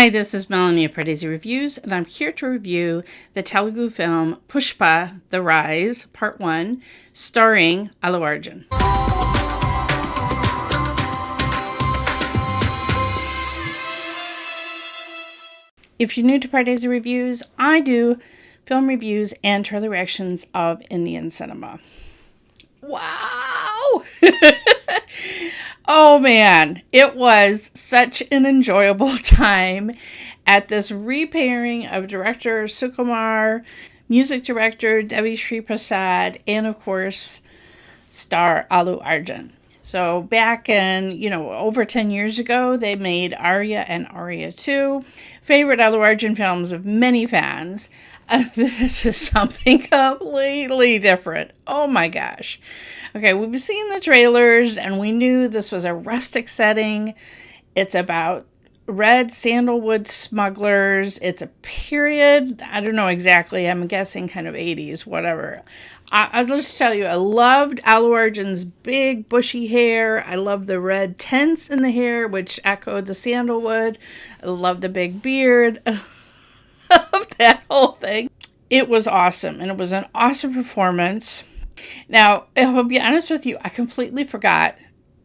Hi, this is Melanie of Pardesi Reviews, and I'm here to review the Telugu film Pushpa, The Rise, Part 1, starring Allu Arjun. If you're new to Pardesi Reviews, I do film reviews and trailer reactions of Indian cinema. Wow! Oh man, it was such an enjoyable time at this repairing of director Sukumar, music director Devi Sri Prasad, and of course, star Allu Arjun. So back in, over 10 years ago, they made Arya and Arya 2, favorite Allu Arjun films of many fans. This is something completely different. Oh my gosh. Okay, we've been seeing the trailers and we knew this was a rustic setting. It's about red sandalwood smugglers. It's a period, I don't know exactly, I'm guessing kind of 80s, whatever. I'll just tell you, I loved Allu Arjun's big bushy hair. I loved the red tints in the hair, which echoed the sandalwood. I loved the big beard. Of that whole thing. It was awesome, and it was an awesome performance. Now, I'll be honest with you, I completely forgot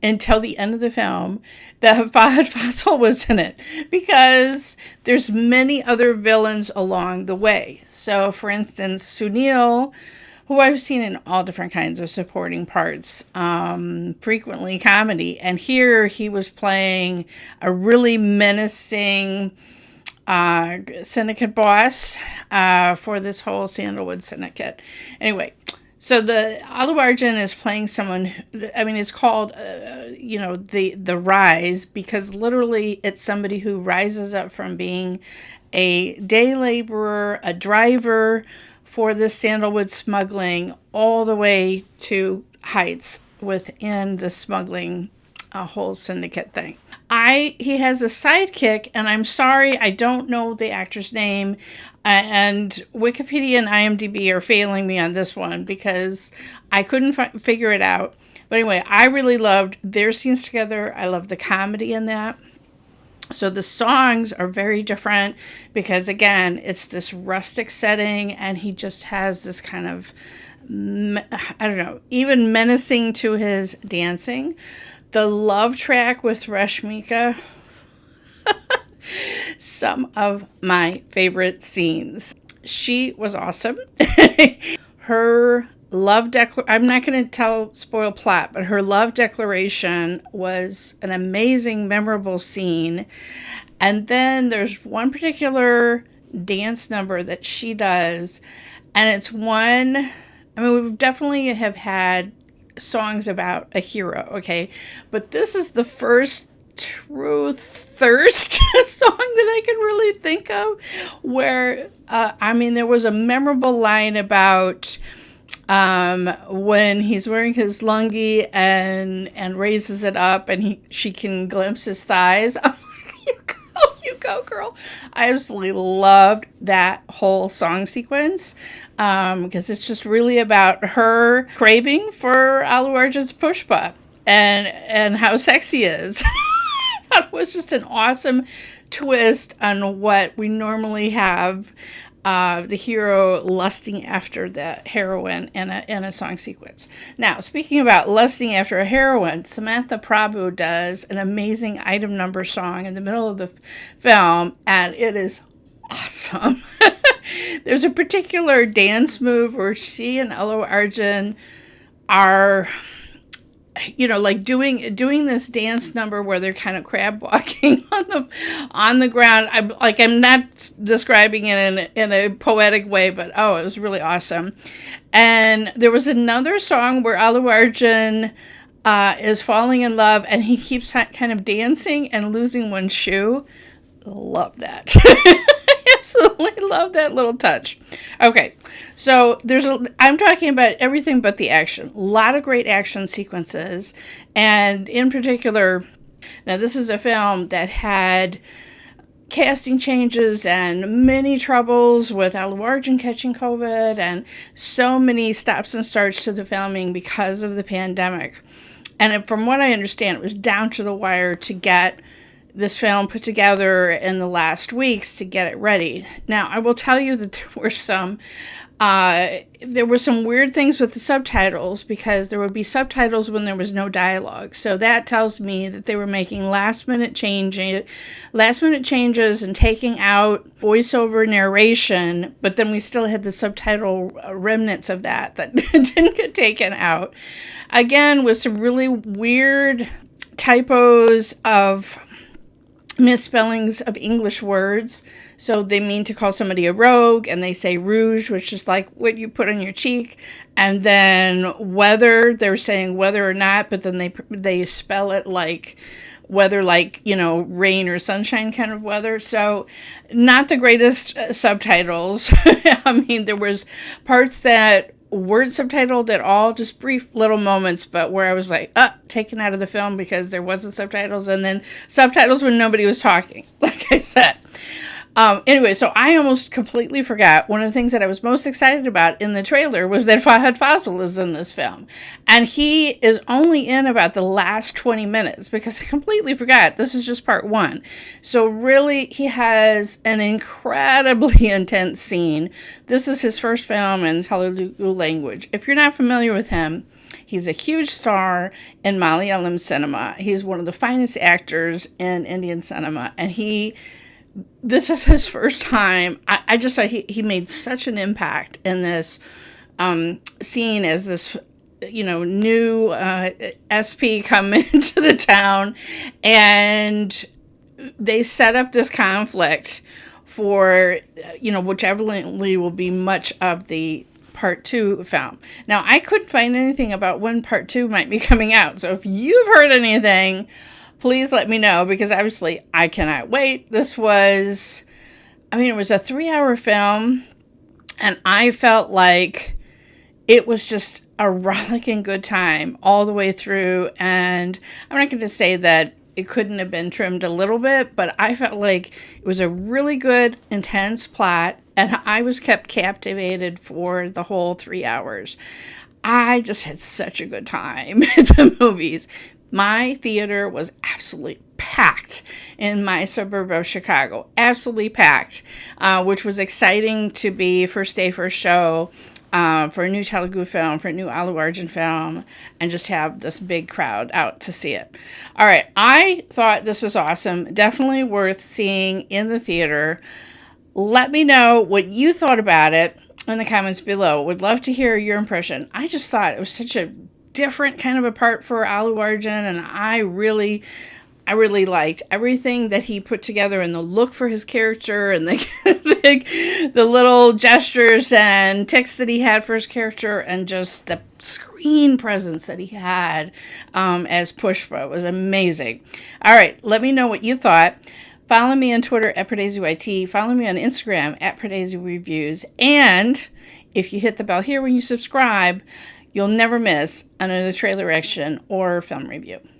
until the end of the film that Fahadh Faasil was in it, because there's many other villains along the way. So, for instance, Sunil, who I've seen in all different kinds of supporting parts, frequently comedy, and here he was playing a really menacing syndicate boss for this whole sandalwood syndicate. Anyway, so the Allu Arjun is playing someone. It's called the Rise, because literally it's somebody who rises up from being a day laborer, a driver for this sandalwood smuggling, all the way to heights within the smuggling a whole syndicate thing. He has a sidekick, and I'm sorry, I don't know the actor's name, and Wikipedia and IMDb are failing me on this one because I couldn't figure it out. But anyway, I really loved their scenes together. I love the comedy in that. So the songs are very different because, again, it's this rustic setting, and he just has this kind of, even menacing to his dancing. The love track with Rashmika, some of my favorite scenes. She was awesome. Her love I'm not going to spoil plot, but her love declaration was an amazing, memorable scene. And then there's one particular dance number that she does, and it's one, we definitely have had songs about a hero, okay, but this is the first true thirst song that I can really think of where there was a memorable line about when he's wearing his lungi and raises it up and she can glimpse his thighs. You go, girl. I absolutely loved that whole song sequence because it's just really about her craving for Allu Arjun's Pushpa and how sexy he is. I thought it was just an awesome twist on what we normally have, the hero lusting after the heroine in a song sequence. Now, speaking about lusting after a heroine, Samantha Prabhu does an amazing item number song in the middle of the film, and it is awesome. There's a particular dance move where she and Allu Arjun are doing this dance number where they're kind of crab walking on the ground. I'm not describing it in a poetic way, but it was really awesome. And there was another song where Allu Arjun is falling in love, and he keeps kind of dancing and losing one shoe. Love that. Absolutely love that little touch. Okay, so I'm talking about everything but the action. A lot of great action sequences, and in particular, now this is a film that had casting changes and many troubles with Allu Arjun catching COVID and so many stops and starts to the filming because of the pandemic. And from what I understand, it was down to the wire to get this film put together in the last weeks to get it ready. Now, I will tell you that there were some weird things with the subtitles, because there would be subtitles when there was no dialogue. So that tells me that they were making last minute changes and taking out voiceover narration, but then we still had the subtitle remnants of that didn't get taken out. Again, with some really weird typos of misspellings of English words. So they mean to call somebody a rogue, and they say rouge, which is like what you put on your cheek. And then weather, they're saying whether or not, but then they spell it like weather, like, rain or sunshine kind of weather. So not the greatest subtitles. I mean, there was parts that weren't subtitled at all, just brief little moments, but where I was like, taken out of the film because there wasn't subtitles, and then subtitles when nobody was talking, like I said. Anyway, so I almost completely forgot one of the things that I was most excited about in the trailer was that Fahadh Faasil is in this film. And he is only in about the last 20 minutes, because I completely forgot this is just part one. So really, he has an incredibly intense scene. This is his first film in Telugu-language. If you're not familiar with him, he's a huge star in Malayalam cinema. He's one of the finest actors in Indian cinema, and this is his first time. I just thought he made such an impact in this scene as this, new SP come into the town, and they set up this conflict for, which evidently will be much of the part 2 film. Now, I couldn't find anything about when part 2 might be coming out. So if you've heard anything, please let me know, because obviously I cannot wait. It was a 3-hour film, and I felt like it was just a rollicking good time all the way through. And I'm not going to say that it couldn't have been trimmed a little bit, but I felt like it was a really good, intense plot, and I was kept captivated for the whole 3 hours. I just had such a good time at the movies. My theater was absolutely packed in my suburb of Chicago. Absolutely packed, which was exciting to be first day, first show for a new Telugu film, for a new Allu Arjun film, and just have this big crowd out to see it. All right, I thought this was awesome. Definitely worth seeing in the theater. Let me know what you thought about it in the comments below. Would love to hear your impression. I just thought it was such a different kind of a part for Allu Arjun, and I really liked everything that he put together, and the look for his character, and the little gestures and tics that he had for his character, and just the screen presence that he had as Pushpa was amazing. All right, let me know what you thought. Follow me on Twitter at PardeziYT. Follow me on Instagram at Pardesi Reviews. And if you hit the bell here when you subscribe, you'll never miss another trailer reaction or film review.